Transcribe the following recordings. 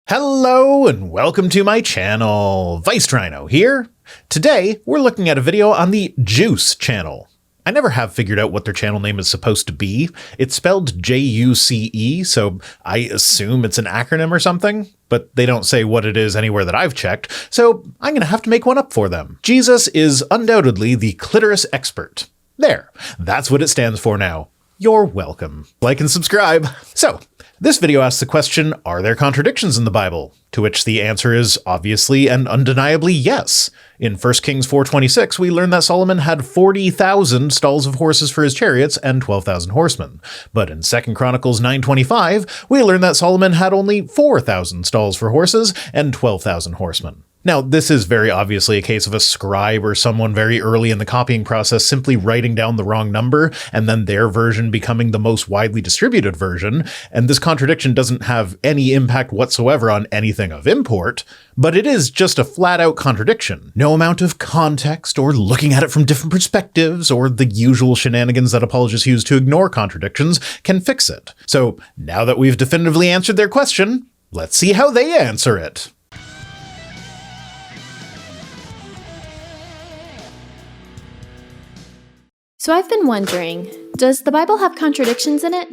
Hello and welcome to my channel. Rhino here. Today we're looking at a video on the JUCE channel. I never have figured out what their channel name is supposed to be. It's spelled JUCE, so I assume it's an acronym or something, but they don't say what it is anywhere that I've checked, so I'm gonna have to make one up for them. Jesus is undoubtedly the clitoris expert. There, that's what it stands for now. You're welcome. Like and subscribe. So, this video asks the question, are there contradictions in the Bible? To which the answer is obviously and undeniably yes. In 1 Kings 4:26, we learn that Solomon had 40,000 stalls of horses for his chariots and 12,000 horsemen. But in 2 Chronicles 9:25, we learn that Solomon had only 4,000 stalls for horses and 12,000 horsemen. Now, this is very obviously a case of a scribe or someone very early in the copying process simply writing down the wrong number and then their version becoming the most widely distributed version, and this contradiction doesn't have any impact whatsoever on anything of import, but it is just a flat-out contradiction. No amount of context or looking at it from different perspectives or the usual shenanigans that apologists use to ignore contradictions can fix it. So now that we've definitively answered their question, let's see how they answer it. So I've been wondering, does the Bible have contradictions in it?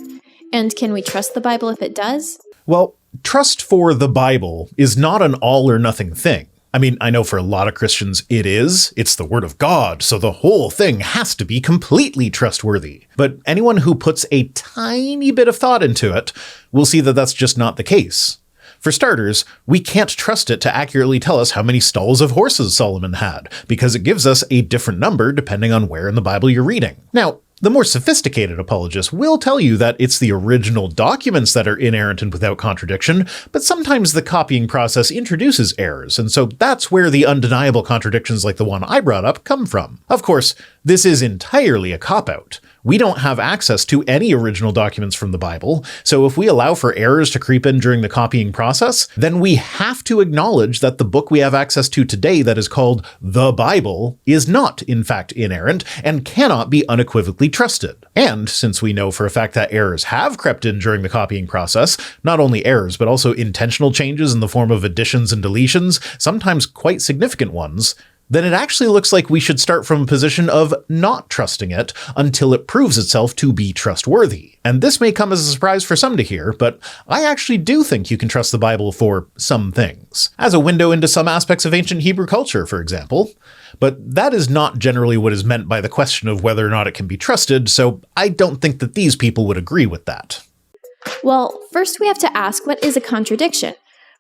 And can we trust the Bible if it does? Well, trust for the Bible is not an all or nothing thing. I mean, I know for a lot of Christians it is. It's the Word of God, so the whole thing has to be completely trustworthy. But anyone who puts a tiny bit of thought into it will see that that's just not the case. For starters, we can't trust it to accurately tell us how many stalls of horses Solomon had, because it gives us a different number depending on where in the Bible you're reading. Now, the more sophisticated apologists will tell you that it's the original documents that are inerrant and without contradiction, but sometimes the copying process introduces errors, and so that's where the undeniable contradictions like the one I brought up come from. Of course, this is entirely a cop-out. We don't have access to any original documents from the Bible, so if we allow for errors to creep in during the copying process, then we have to acknowledge that the book we have access to today that is called the Bible is not, in fact, inerrant and cannot be unequivocally trusted. And since we know for a fact that errors have crept in during the copying process, not only errors, but also intentional changes in the form of additions and deletions, sometimes quite significant ones, then it actually looks like we should start from a position of not trusting it until it proves itself to be trustworthy. And this may come as a surprise for some to hear, but I actually do think you can trust the Bible for some things. As a window into some aspects of ancient Hebrew culture, for example. But that is not generally what is meant by the question of whether or not it can be trusted, so I don't think that these people would agree with that. Well, first we have to ask, what is a contradiction?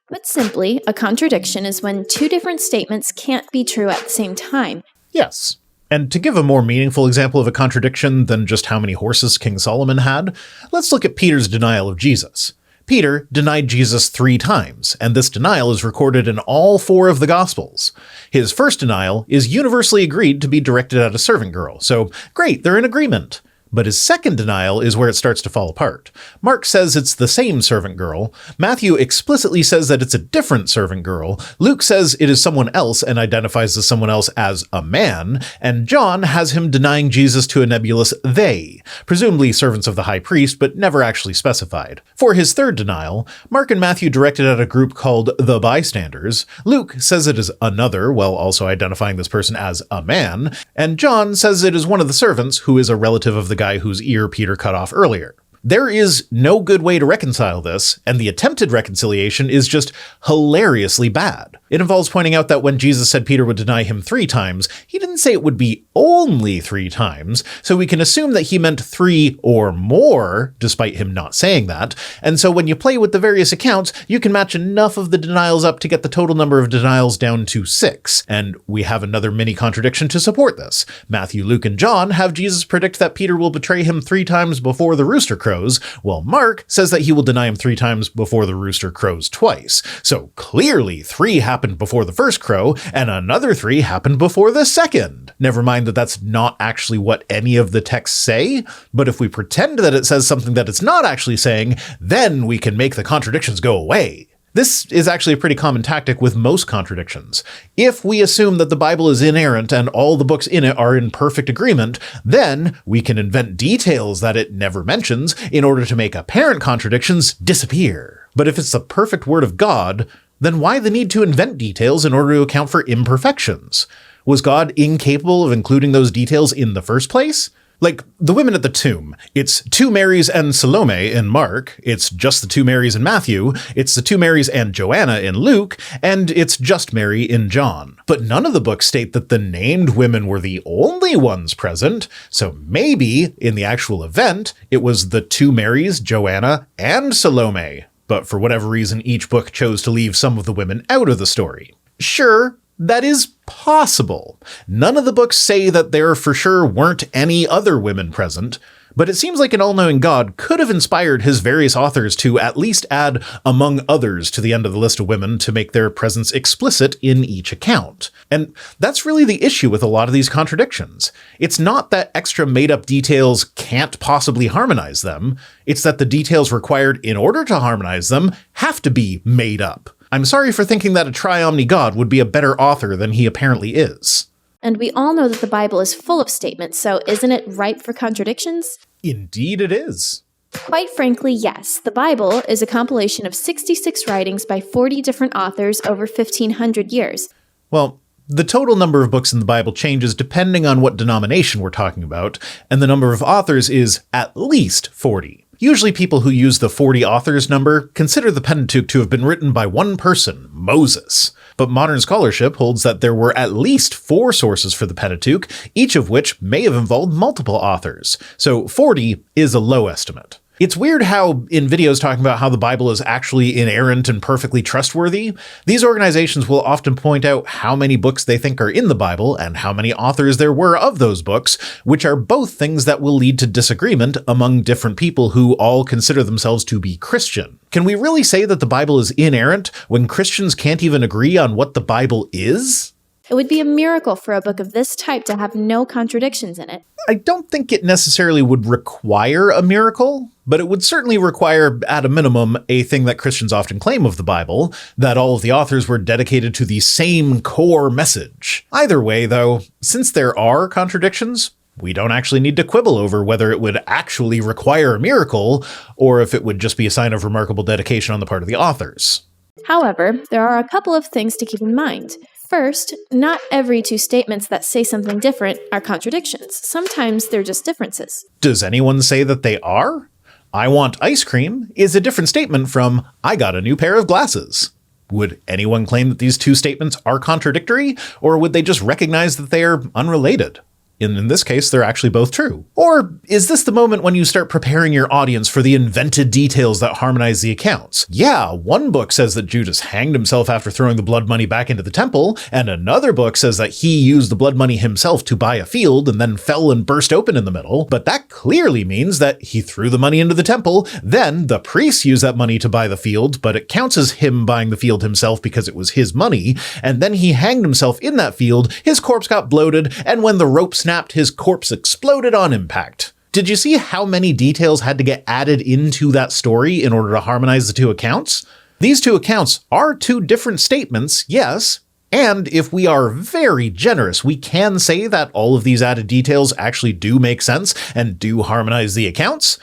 Put simply, a contradiction is when two different statements can't be true at the same time. Yes. And to give a more meaningful example of a contradiction than just how many horses King Solomon had, let's look at Peter's denial of Jesus. Peter denied Jesus 3 times, and this denial is recorded in all 4 of the Gospels. His first denial is universally agreed to be directed at a servant girl, so great, they're in agreement. But his second denial is where it starts to fall apart. Mark says it's the same servant girl. Matthew explicitly says that it's a different servant girl. Luke says it is someone else and identifies the someone else as a man. And John has him denying Jesus to a nebulous they, presumably servants of the high priest, but never actually specified. For his third denial, Mark and Matthew directed at a group called the bystanders. Luke says it is another, while also identifying this person as a man. And John says it is one of the servants, who is a relative of the guy whose ear Peter cut off earlier. There is no good way to reconcile this, and the attempted reconciliation is just hilariously bad. It involves pointing out that when Jesus said Peter would deny him 3 times, he didn't say it would be only 3 times, so we can assume that he meant 3 or more, despite him not saying that, and so when you play with the various accounts, you can match enough of the denials up to get the total number of denials down to 6, and we have another mini contradiction to support this. Matthew, Luke, and John have Jesus predict that Peter will betray him 3 times before the rooster crows, while Mark says that he will deny him 3 times before the rooster crows twice. So clearly 3 happened before the first crow, and another 3 happened before the second. Never mind that that's not actually what any of the texts say, but if we pretend that it says something that it's not actually saying, then we can make the contradictions go away. This is actually a pretty common tactic with most contradictions. If we assume that the Bible is inerrant and all the books in it are in perfect agreement, then we can invent details that it never mentions in order to make apparent contradictions disappear. But if it's the perfect word of God, then why the need to invent details in order to account for imperfections? Was God incapable of including those details in the first place? Like, the women at the tomb. It's 2 Marys and Salome in Mark, it's just the 2 Marys in Matthew, it's the 2 Marys and Joanna in Luke, and it's just Mary in John. But none of the books state that the named women were the only ones present, so maybe, in the actual event, it was the 2 Marys, Joanna, and Salome. But for whatever reason, each book chose to leave some of the women out of the story. Sure, that is possible. None of the books say that there for sure weren't any other women present, but it seems like an all-knowing God could have inspired his various authors to at least add "among others" to the end of the list of women to make their presence explicit in each account. And that's really the issue with a lot of these contradictions. It's not that extra made-up details can't possibly harmonize them, it's that the details required in order to harmonize them have to be made up. I'm sorry for thinking that a tri-omni God would be a better author than he apparently is. And we all know that the Bible is full of statements, so isn't it ripe for contradictions? Indeed it is. Quite frankly, yes. The Bible is a compilation of 66 writings by 40 different authors over 1,500 years. Well, the total number of books in the Bible changes depending on what denomination we're talking about, and the number of authors is at least 40. Usually people who use the 40 authors number consider the Pentateuch to have been written by one person, Moses. But modern scholarship holds that there were at least 4 sources for the Pentateuch, each of which may have involved multiple authors. So 40 is a low estimate. It's weird how, in videos talking about how the Bible is actually inerrant and perfectly trustworthy, these organizations will often point out how many books they think are in the Bible and how many authors there were of those books, which are both things that will lead to disagreement among different people who all consider themselves to be Christian. Can we really say that the Bible is inerrant when Christians can't even agree on what the Bible is? It would be a miracle for a book of this type to have no contradictions in it. I don't think it necessarily would require a miracle, but it would certainly require, at a minimum, a thing that Christians often claim of the Bible, that all of the authors were dedicated to the same core message. Either way, though, since there are contradictions, we don't actually need to quibble over whether it would actually require a miracle, or if it would just be a sign of remarkable dedication on the part of the authors. However, there are a couple of things to keep in mind. First, not every 2 statements that say something different are contradictions. Sometimes they're just differences. Does anyone say that they are? "I want ice cream" is a different statement from "I got a new pair of glasses." Would anyone claim that these 2 statements are contradictory, or would they just recognize that they are unrelated? In this case, they're actually both true. Or is this the moment when you start preparing your audience for the invented details that harmonize the accounts? Yeah, one book says that Judas hanged himself after throwing the blood money back into the temple, and another book says that he used the blood money himself to buy a field and then fell and burst open in the middle, but that clearly means that he threw the money into the temple, then the priests used that money to buy the field, but it counts as him buying the field himself because it was his money, and then he hanged himself in that field, his corpse got bloated, and when the rope snapped, his corpse exploded on impact. Did you see how many details had to get added into that story in order to harmonize the 2 accounts? These 2 accounts are 2 different statements, yes, and if we are very generous, we can say that all of these added details actually do make sense and do harmonize the accounts.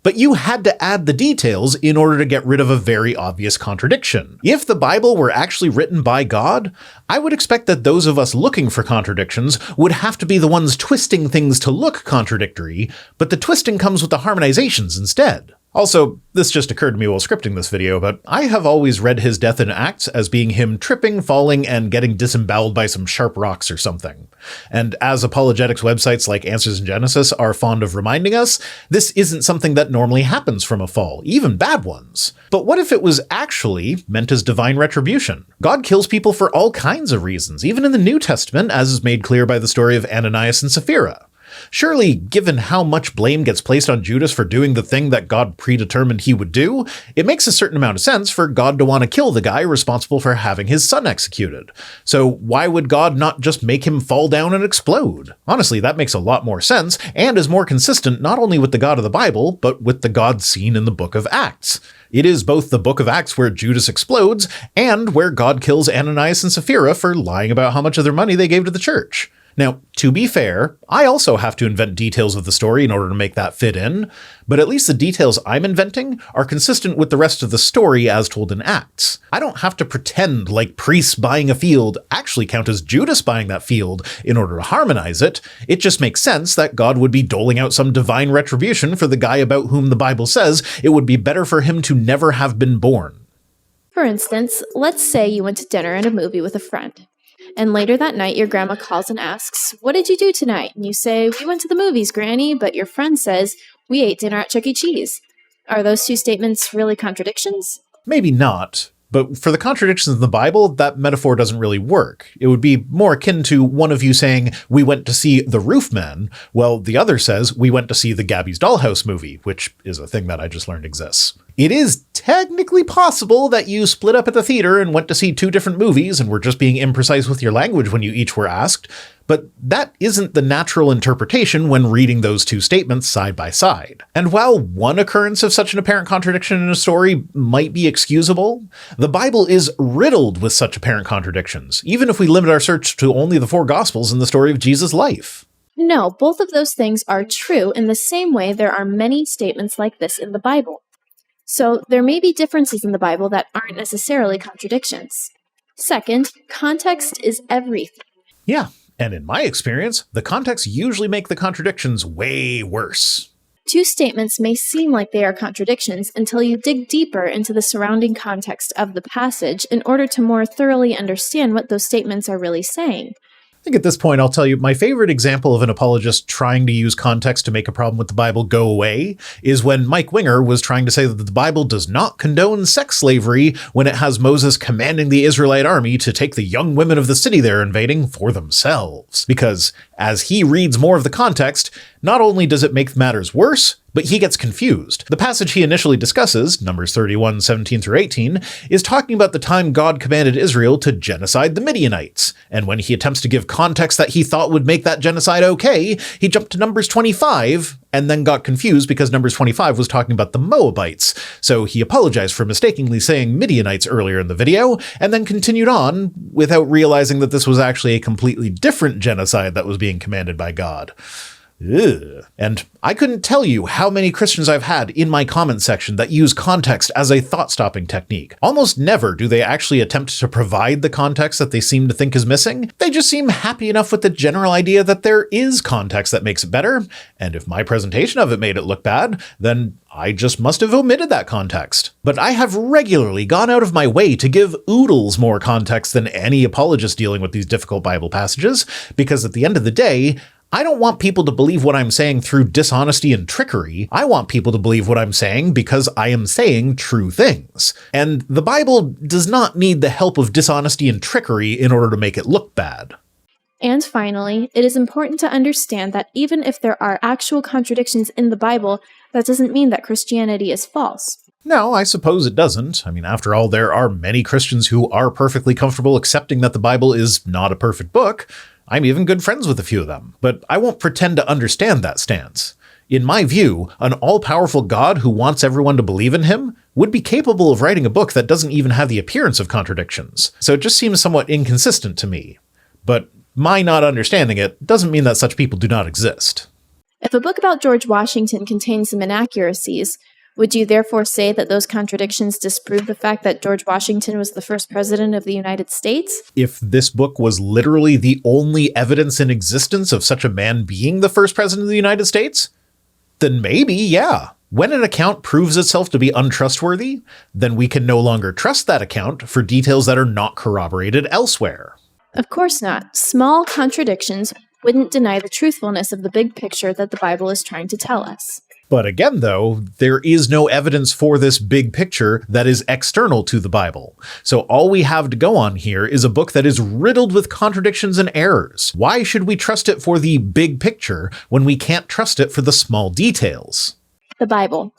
But you had to add the details in order to get rid of a very obvious contradiction. If the Bible were actually written by God, I would expect that those of us looking for contradictions would have to be the ones twisting things to look contradictory, but the twisting comes with the harmonizations instead. Also, this just occurred to me while scripting this video, but I have always read his death in Acts as being him tripping, falling, and getting disemboweled by some sharp rocks or something. And as apologetics websites like Answers in Genesis are fond of reminding us, this isn't something that normally happens from a fall, even bad ones. But what if it was actually meant as divine retribution? God kills people for all kinds of reasons, even in the New Testament, as is made clear by the story of Ananias and Sapphira. Surely, given how much blame gets placed on Judas for doing the thing that God predetermined he would do, it makes a certain amount of sense for God to want to kill the guy responsible for having his son executed. So why would God not just make him fall down and explode? Honestly, that makes a lot more sense, and is more consistent not only with the God of the Bible, but with the God seen in the book of Acts. It is both the book of Acts where Judas explodes, and where God kills Ananias and Sapphira for lying about how much of their money they gave to the church. Now, to be fair, I also have to invent details of the story in order to make that fit in, but at least the details I'm inventing are consistent with the rest of the story as told in Acts. I don't have to pretend like priests buying a field actually count as Judas buying that field in order to harmonize it. It just makes sense that God would be doling out some divine retribution for the guy about whom the Bible says it would be better for him to never have been born. For instance, let's say you went to dinner and a movie with a friend. And later that night, your grandma calls and asks, "What did you do tonight?" And you say, "We went to the movies, Granny," but your friend says, "We ate dinner at Chuck E. Cheese." Are those two statements really contradictions? Maybe not. But for the contradictions in the Bible, that metaphor doesn't really work. It would be more akin to one of you saying, "We went to see The Roofman," while the other says, "We went to see the Gabby's Dollhouse movie," which is a thing that I just learned exists. It is technically possible that you split up at the theater and went to see two different movies and were just being imprecise with your language when you each were asked, but that isn't the natural interpretation when reading those two statements side by side. And while one occurrence of such an apparent contradiction in a story might be excusable, the Bible is riddled with such apparent contradictions, even if we limit our search to only the four Gospels and the story of Jesus' life. No, both of those things are true in the same way there are many statements like this in the Bible. So there may be differences in the Bible that aren't necessarily contradictions. Second, context is everything. Yeah, and in my experience, the context usually make the contradictions way worse. Two statements may seem like they are contradictions until you dig deeper into the surrounding context of the passage in order to more thoroughly understand what those statements are really saying. I think at this point, I'll tell you my favorite example of an apologist trying to use context to make a problem with the Bible go away is when Mike Winger was trying to say that the Bible does not condone sex slavery when it has Moses commanding the Israelite army to take the young women of the city they're invading for themselves. Because as he reads more of the context, not only does it make matters worse, but he gets confused. The passage he initially discusses, Numbers 31, 17 through 18, is talking about the time God commanded Israel to genocide the Midianites. And when he attempts to give context that he thought would make that genocide okay, he jumped to Numbers 25 and then got confused because Numbers 25 was talking about the Moabites. So he apologized for mistakenly saying Midianites earlier in the video, and then continued on without realizing that this was actually a completely different genocide that was being commanded by God. Ugh. And I couldn't tell you how many Christians I've had in my comment section that use context as a thought-stopping technique. Almost never do they actually attempt to provide the context that they seem to think is missing. They just seem happy enough with the general idea that there is context that makes it better, and if my presentation of it made it look bad, then I just must have omitted that context. But I have regularly gone out of my way to give oodles more context than any apologist dealing with these difficult Bible passages, because at the end of the day, I don't want people to believe what I'm saying through dishonesty and trickery. I want people to believe what I'm saying because I am saying true things. And the Bible does not need the help of dishonesty and trickery in order to make it look bad. And finally, it is important to understand that even if there are actual contradictions in the Bible, that doesn't mean that Christianity is false. No, I suppose it doesn't. I mean, after all, there are many Christians who are perfectly comfortable accepting that the Bible is not a perfect book. I'm even good friends with a few of them, but I won't pretend to understand that stance. In my view, an all-powerful God who wants everyone to believe in him would be capable of writing a book that doesn't even have the appearance of contradictions, so it just seems somewhat inconsistent to me. But my not understanding it doesn't mean that such people do not exist. If a book about George Washington contains some inaccuracies, would you therefore say that those contradictions disprove the fact that George Washington was the first president of the United States? If this book was literally the only evidence in existence of such a man being the first president of the United States, then maybe, yeah. When an account proves itself to be untrustworthy, then we can no longer trust that account for details that are not corroborated elsewhere. Of course not. Small contradictions wouldn't deny the truthfulness of the big picture that the Bible is trying to tell us. But again, though, there is no evidence for this big picture that is external to the Bible. So all we have to go on here is a book that is riddled with contradictions and errors. Why should we trust it for the big picture when we can't trust it for the small details? The Bible.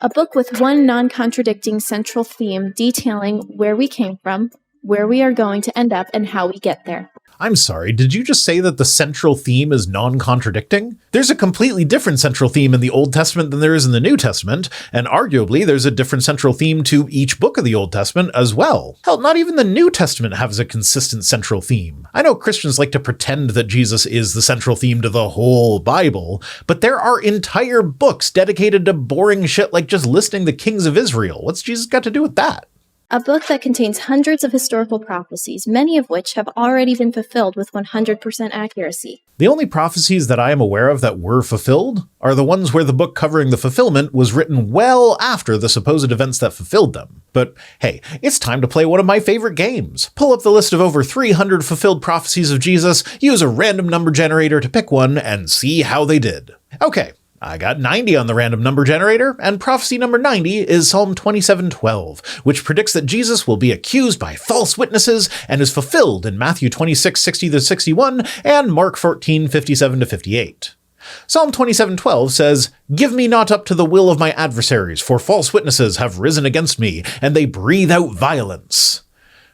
A book with one non-contradicting central theme detailing where we came from, where we are going to end up, and how we get there. I'm sorry, did you just say that the central theme is non-contradicting? There's a completely different central theme in the Old Testament than there is in the New Testament, and arguably there's a different central theme to each book of the Old Testament as well. Hell, not even the New Testament has a consistent central theme. I know Christians like to pretend that Jesus is the central theme to the whole Bible, but there are entire books dedicated to boring shit like just listing the kings of Israel. What's Jesus got to do with that? A book that contains hundreds of historical prophecies, many of which have already been fulfilled with 100% accuracy. The only prophecies that I am aware of that were fulfilled are the ones where the book covering the fulfillment was written well after the supposed events that fulfilled them. But hey, it's time to play one of my favorite games. Pull up the list of over 300 fulfilled prophecies of Jesus, use a random number generator to pick one, and see how they did. Okay. I got 90 on the random number generator, and prophecy number 90 is Psalm 27:12, which predicts that Jesus will be accused by false witnesses and is fulfilled in Matthew 26:60-61 and Mark 14:57-58. Psalm 27:12 says, "Give me not up to the will of my adversaries, for false witnesses have risen against me, and they breathe out violence."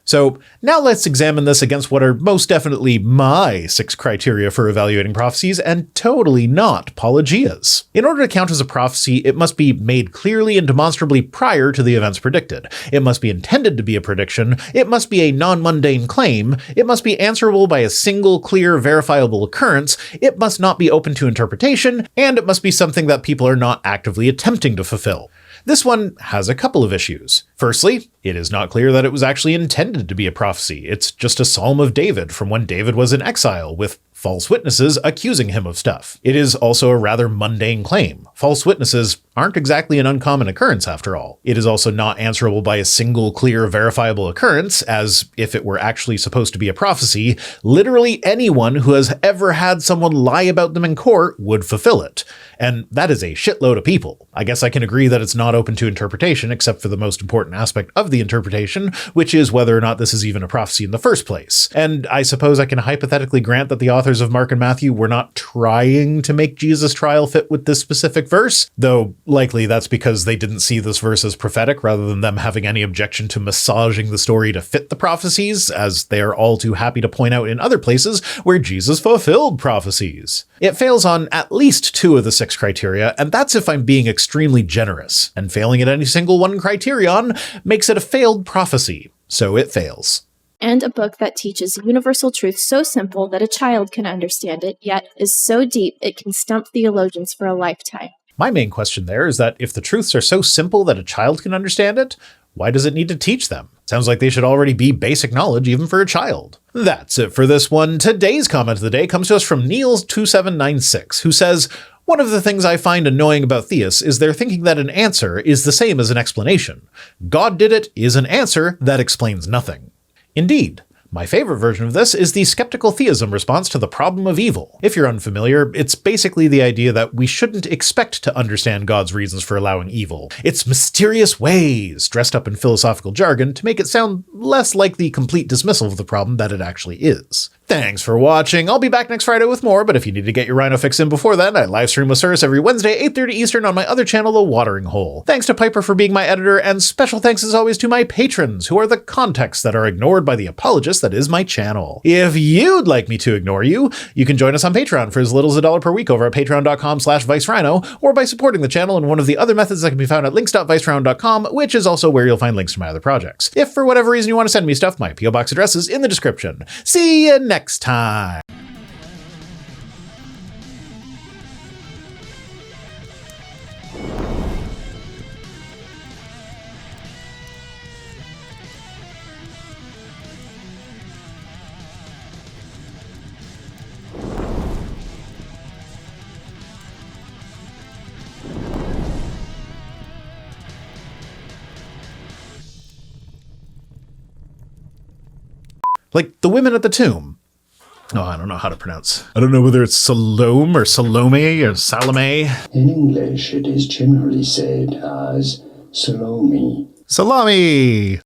So now let's examine this against what are most definitely my 6 criteria for evaluating prophecies and totally not Apologia's. In order to count as a prophecy, it must be made clearly and demonstrably prior to the events predicted. It must be intended to be a prediction. It must be a non-mundane claim. It must be answerable by a single, clear, verifiable occurrence. It must not be open to interpretation, and it must be something that people are not actively attempting to fulfill. This one has a couple of issues. Firstly, it is not clear that it was actually intended to be a prophecy. It's just a psalm of David from when David was in exile, with false witnesses accusing him of stuff. It is also a rather mundane claim. False witnesses aren't exactly an uncommon occurrence after all. It is also not answerable by a single, clear, verifiable occurrence, as if it were actually supposed to be a prophecy, literally anyone who has ever had someone lie about them in court would fulfill it. And that is a shitload of people. I guess I can agree that it's not open to interpretation, except for the most important aspect of the interpretation, which is whether or not this is even a prophecy in the first place. And I suppose I can hypothetically grant that the authors of Mark and Matthew were not trying to make Jesus' trial fit with this specific verse, though likely that's because they didn't see this verse as prophetic rather than them having any objection to massaging the story to fit the prophecies, as they are all too happy to point out in other places where Jesus fulfilled prophecies. It fails on at least 2 of the 6 criteria, and that's if I'm being extremely generous, and failing at any single one criterion makes it a failed prophecy, so it fails. And a book that teaches universal truth so simple that a child can understand it, yet is so deep it can stump theologians for a lifetime. My main question there is that if the truths are so simple that a child can understand it, why does it need to teach them? Sounds like they should already be basic knowledge even for a child. That's it for this one. Today's comment of the day comes to us from Niels2796, who says, "One of the things I find annoying about theists is their thinking that an answer is the same as an explanation. God did it is an answer that explains nothing." Indeed. My favorite version of this is the skeptical theism response to the problem of evil. If you're unfamiliar, it's basically the idea that we shouldn't expect to understand God's reasons for allowing evil. It's mysterious ways, dressed up in philosophical jargon to make it sound less like the complete dismissal of the problem that it actually is. Thanks for watching. I'll be back next Friday with more, but if you need to get your Rhino fix in before then, I live stream with Cirrus every Wednesday, 8:30 Eastern on my other channel, The Watering Hole. Thanks to Piper for being my editor, and special thanks as always to my patrons, who are the contexts that are ignored by the Apologists that is my channel. If you'd like me to ignore you, you can join us on Patreon for as little as $1 per week over at patreon.com/ViceRhino, or by supporting the channel in one of the other methods that can be found at links.vicerhino.com, which is also where you'll find links to my other projects. If for whatever reason you want to send me stuff, my P.O. Box address is in the description. See you next time. Like the women at the tomb. Oh, I don't know how to pronounce. I don't know whether it's Salome or Salome or Salome. In English, it is generally said as Salome. Salami!